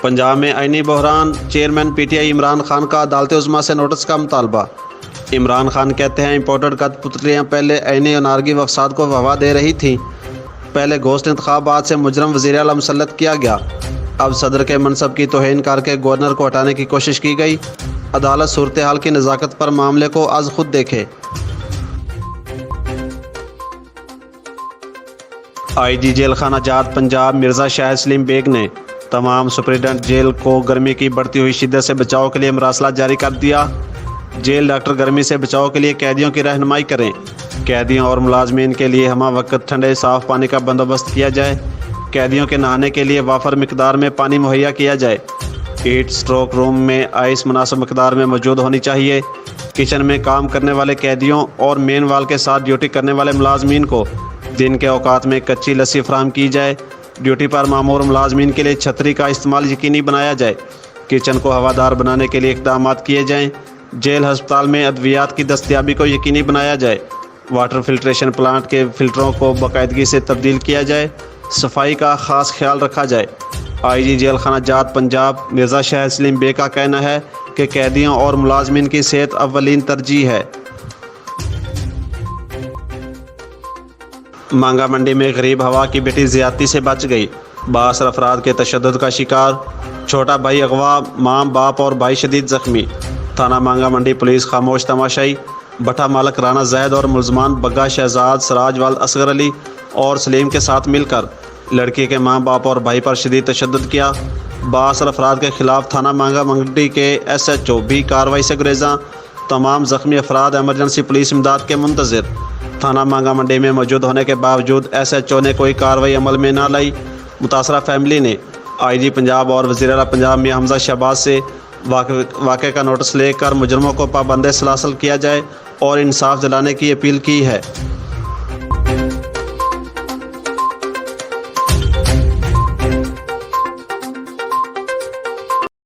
पंजाब में आईनी बहरान, chairman PTI Imran Khan का अदालत उज़्मा से नोटिस का मुतालबा। इमरान खान कहते हैं इम्पोर्टेड कठपुतलियाँ पहले आईनी और नारगी व फसाद को हवा दे रही थीं। पहले घोस्ट इंतखाबात से मुजरम वज़ीर आला मुसल्लत किया गया, अब सदर के मनसब की तौहीन करके गवर्नर को हटाने की कोशिश की गई। अदालत सूरत हाल की नज़ाकत पर मामले को आज खुद देखे। आईजी जेल खाना जात पंजाब मिर्ज़ा शाहिद सलीम बेग ने तमाम सुपरिटेंडेंट जेल को गर्मी की बढ़ती हुई शिद्दत से बचाव के लिए मरासला जारी कर दिया। जेल डॉक्टर गर्मी से बचाव के लिए कैदियों की रहनुमाई करें। कैदियों और मुलाजमीन के लिए हमा वक्त ठंडे साफ़ पानी का बंदोबस्त किया जाए। कैदियों के नहाने के लिए वाफर मिकदार में पानी मुहैया किया जाए। हीट स्ट्रोक रूम में आइस मुनासिब मिकदार में मौजूद होनी चाहिए। किचन में काम करने वाले कैदियों और मेन वाल के साथ ड्यूटी करने वाले मुलाजमीन को दिन के औकात में कच्ची लस्सी फराहम की जाए। ड्यूटी पर मामूर मुलाजमीन के लिए छतरी का इस्तेमाल यकीनी बनाया जाए। किचन को हवादार बनाने के लिए इक़दाम किए जाएँ। जेल हस्पताल में अद्वियात की दस्तयाबी को यकीनी बनाया जाए। वाटर फिल्ट्रेशन प्लांट के फ़िल्टरों को बाकायदगी से तब्दील किया जाए। सफाई का ख़ास ख्याल रखा जाए। आईजी जेल खाना जात पंजाब मिर्ज़ा शाहिद सलीम बेग का कहना है कि कैदियों और मुलाजमीन की सेहत अव्वलीन तरजीह है। मांगा मंडी में गरीब हवा की बेटी ज़्यादती से बच गई, 22 अफराद के तशद्दुद का शिकार। छोटा भाई अगवा, मां बाप और भाई शदीद ज़ख्मी। थाना मांगा मंडी पुलिस खामोश तमाशाई। भट्टा मालक राना जैद और मुलजमान बग्गा शहजाद, सराजवाल, असगर अली और सलीम के साथ मिलकर लड़की के मां बाप और भाई पर शदीद तशद्दुद किया। 22 अफराद के खिलाफ थाना मांगा मंडी के SHO भी कार्रवाई से गुरेज़ां। तमाम ज़ख्मी अफराद एमरजेंसी पुलिस इमदाद के मुंतज़िर। थाना मांगा मंडी में मौजूद होने के बावजूद SHO ने कोई कार्रवाई अमल में ना लाई। मुतासरा फैमिली ने IG पंजाब और वज़ीर आला पंजाब मियां हमज़ा शहबाज से वाक़े का नोटिस लेकर मुजरमों को पाबंद सलासल किया जाए और इंसाफ दिलाने की अपील की है।